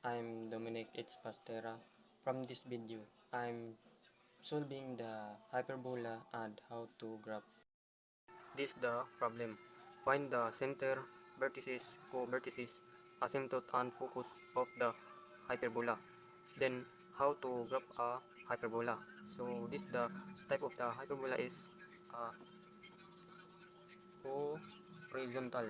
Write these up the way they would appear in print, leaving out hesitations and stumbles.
I'm Dominic H. Pastera. From this video, I'm solving the hyperbola and how to graph. This is the problem. Find the center, vertices, co-vertices, asymptote and focus of the hyperbola. Then how to graph a hyperbola. So this the type of the hyperbola is horizontal.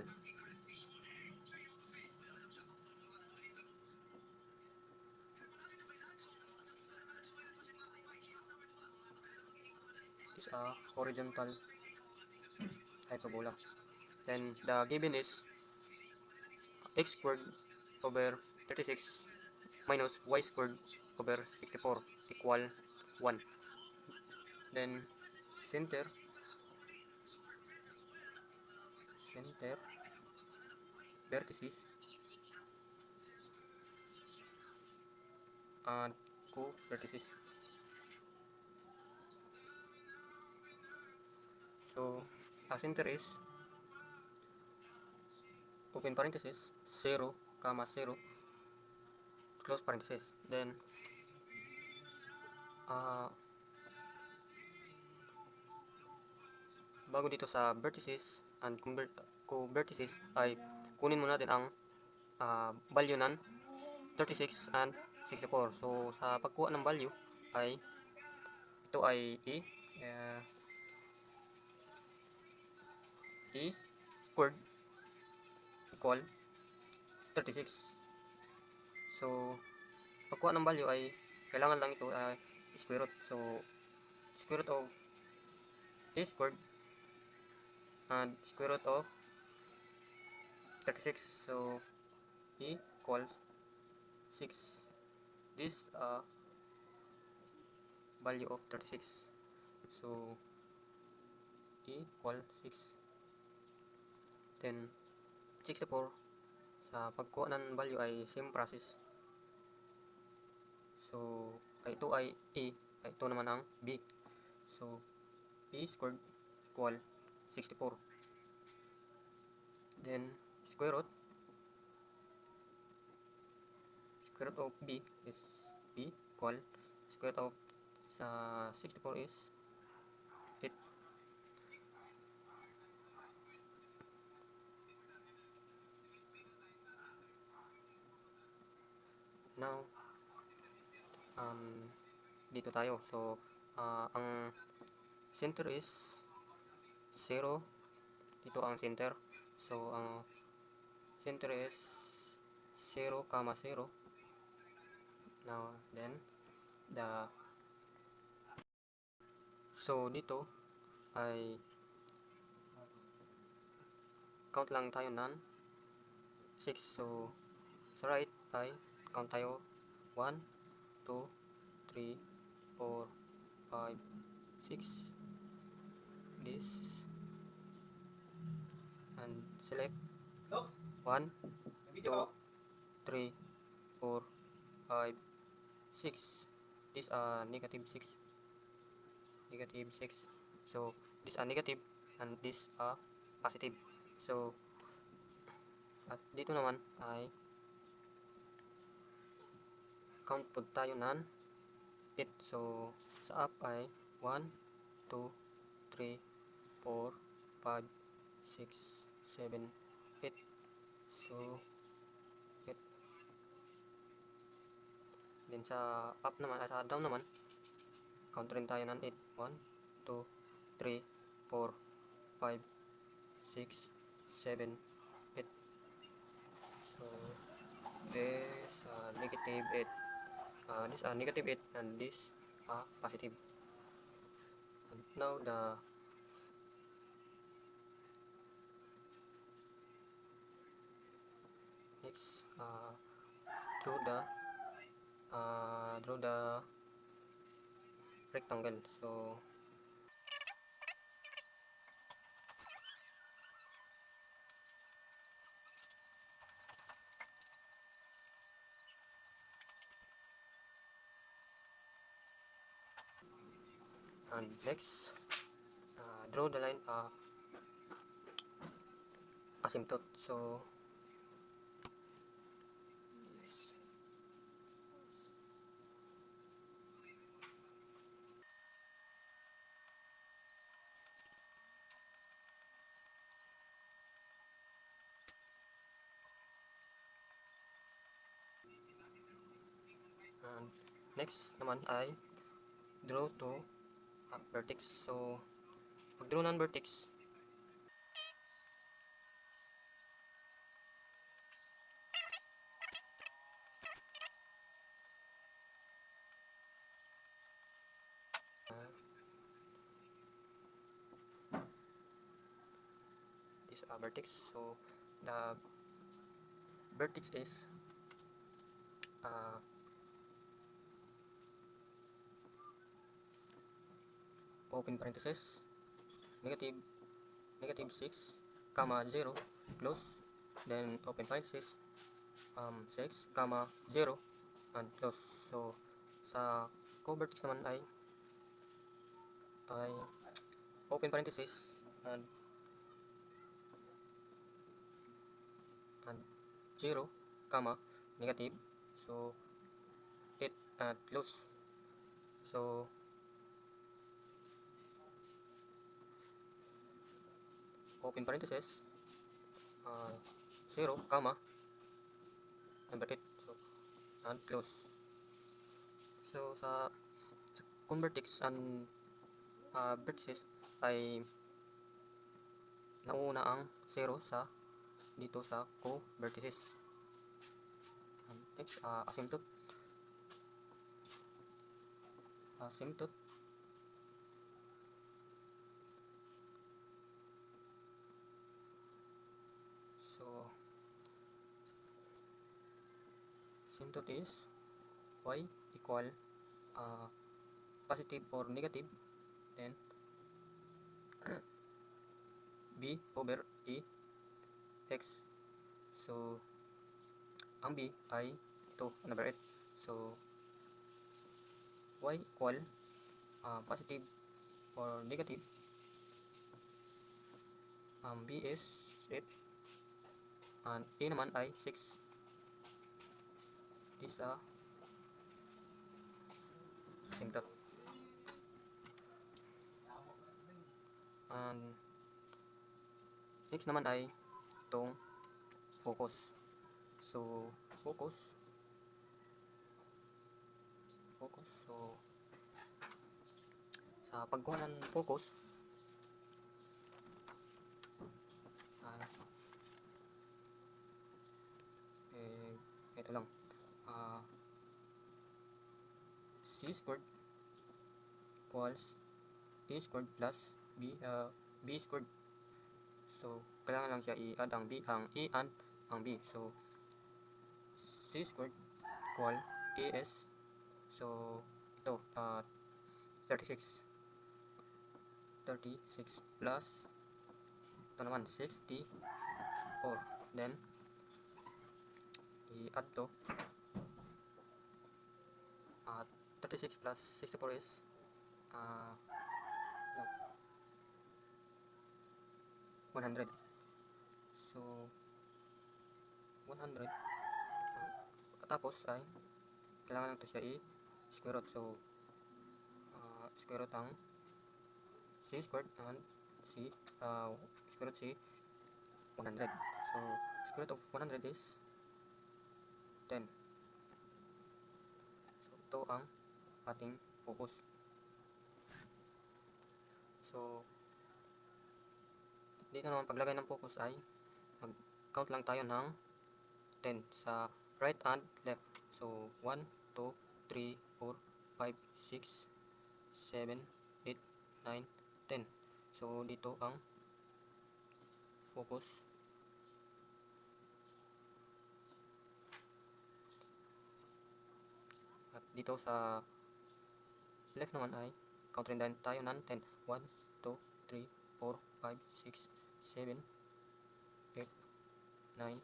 Is a horizontal hyperbola. Then the given is x squared over 36 minus y squared over 64 equal 1. Then center vertices and co-vertices. So center is open parenthesis 0 comma 0 close parenthesis. Then bago dito sa vertices and co-vertices ay kunin muna natin ang value ng 36 and 64. So sa pagkuha ng value ay ito ay e squared equal 36. So pagkuha ng value ay kailangan lang ito ay square root. So square root of a squared and square root of 36. So e equals 6. This value of 36. So e equal 6. Then 64 sa pagkuha ng value ay same process. So ito ay e, ito naman ang b. So e squared equal 64. Then square root of b is b equal square root of 64 is 8. Now dito tayo. So ang center is 0. Dito ang center. So ang center is 0 comma 0. Now then so dito ay count lang tayo ng 6. So sa right ay count tayo 1, 2, 3, 4, 5, 6. This and select 1, 2, 3, 4, 5, 6. This negative 6. So this negative and this positive. So at dito naman ay count po tayo ng 8. So sa up ay 1, 2, 3, 4, 5, 6, 7, 8. So 8. Then sa up naman, sa down naman, count rin tayo ng 8. 1, 2, 3, 4, 5, 6, 7, 8. So this negative 8. This negative 8 and this positive. And now the next draw the rectangle. So and next draw the line asymptote. So yes. And next naman ay draw to vertex. So, mag-draw ng vertex. This vertex. So, the vertex is open parenthesis negative 6 comma 0 close, then open parenthesis 6 comma 0 and close. So sa co-vertex naman ay open parenthesis and 0 comma negative, so it and close. So open parenthesis 0 comma number 8, so and close. So sa convertex and vertices ay nauna ang 0 sa dito sa co-vertices. Next, asymptote. So asymptote is y equal positive or negative, then b over e x. So ang b ay ito, number 8. So y equal positive or negative, b is 8 and a naman ay 6. This asymptote. And next naman ay itong focus. So focus. So sa pagkuha ng focus, ito lang, c squared equals a squared plus b squared. So kailangan lang siya i-add ang a and ang b. So c squared equal as, so ito 36 plus ito naman 64, then i-add to 36 plus 64 is 100. So 100 pagkatapos ay kailangan natin siya i-square root. So square root ang c squared and square root c 100. So square root of 100 is 10. So ito ang ating focus. So dito naman paglagay ng focus ay mag-count lang tayo ng 10 sa right and left. So 1, 2, 3, 4, 5, 6, 7, 8, 9, 10. So dito ang focus. At dito sa left naman ay count rin tayo ng 10. 1, 2, 3, 4, 5, 6, 7, 8, 9,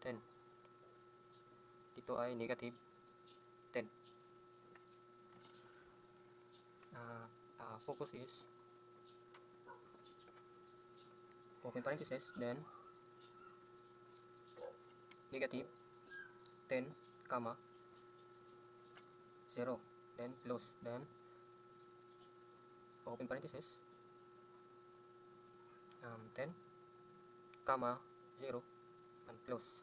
10. Dito ay negative 10. Focus is open parenthesis, then negative 10 comma 0, then close, then open parenthesis 10 comma 0 and close.